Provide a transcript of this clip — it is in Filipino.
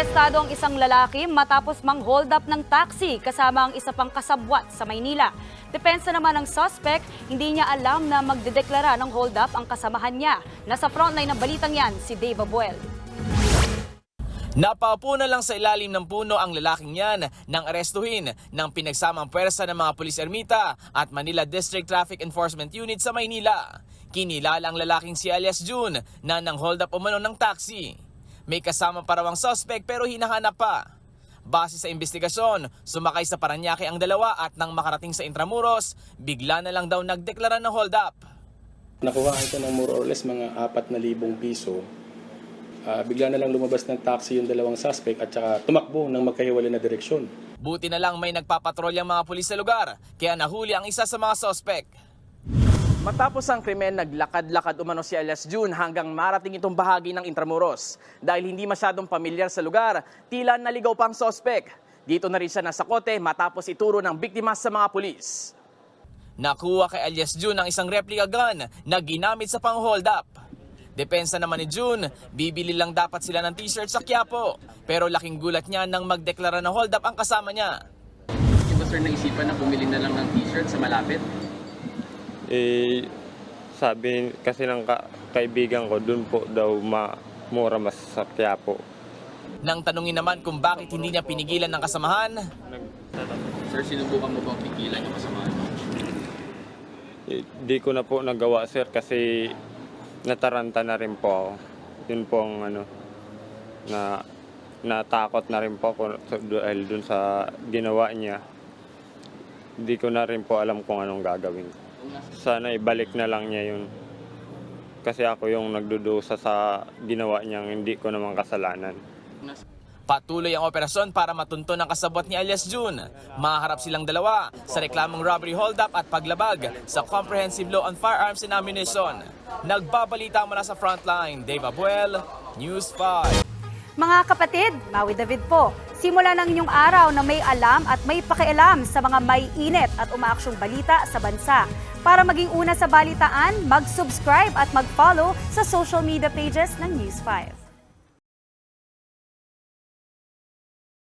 Arestado ang isang lalaki matapos mang-hold up ng taxi kasama ang isa pang kasabwat sa Maynila. Depensa naman ng suspect, hindi niya alam na magdedeklara ng hold up ang kasamahan niya. Nasa frontline ng balitang yan, si Dave Abuel. Napaupo na lang sa ilalim ng puno ang lalaking yan nang arestuhin ng pinagsamang pwersa ng mga pulis ermita at Manila District Traffic Enforcement Unit sa Maynila. Kinilala ang lalaking si alias June na nang-hold up umano ng taxi. May kasama pa raw ang suspect pero hinahanap pa. Base sa investigasyon, sumakay sa Parañaque ang dalawa at nang makarating sa Intramuros, bigla na lang daw nagdeklara ng hold up. Nakuhaan ko ng more or less mga 4,000 piso. Bigla na lang lumabas ng taxi yung dalawang suspect at saka tumakbo ng magkahiwalay na direksyon. Buti na lang may nagpapatrolyang mga pulis sa lugar, kaya nahuli ang isa sa mga suspect. Matapos ang krimen, naglakad-lakad umano si alias June hanggang marating itong bahagi ng Intramuros. Dahil hindi masyadong pamilyar sa lugar, tila naligaw pa ang suspect. Dito na rin siya nasakote matapos ituro ng biktima sa mga pulis. Nakuha kay alias June ang isang replica gun na ginamit sa pang-hold up. Depensa naman ni June, bibili lang dapat sila ng t-shirt sa Quiapo. Pero laking gulat niya nang magdeklara ng hold up ang kasama niya. Hindi ba sir naisipan na bumili na lang ng t-shirt sa malapit? Sabi kasi ng kaibigan ko, dun po daw mura mas sa Quiapo. Nang tanungin naman kung bakit hindi niya pinigilan ng kasamahan, Sir, sinubukan mo bang pigilan yung kasamahan? Di ko na po nagawa, sir, kasi nataranta na rin po ako. Yun po ang natakot na rin po ako dahil dun sa ginawa niya. Di ko na rin po alam kung anong gagawin. Sana ibalik na lang niya yun. Kasi ako yung nagdudusa sa ginawa niyang hindi ko naman kasalanan. patuloy ang operasyon para matunton ang kasabwat ni alias June. Maharap silang dalawa sa reklamong robbery hold-up at paglabag sa Comprehensive Law on Firearms and Ammunition. Nagbabalita mula sa frontline, Dave Abuel, News 5. Mga kapatid, Maui David po. Simula ng inyong araw na may alam at may pakialam sa mga may init at umaaksyong balita sa bansa. Para maging una sa balitaan, mag-subscribe at mag-follow sa social media pages ng News 5.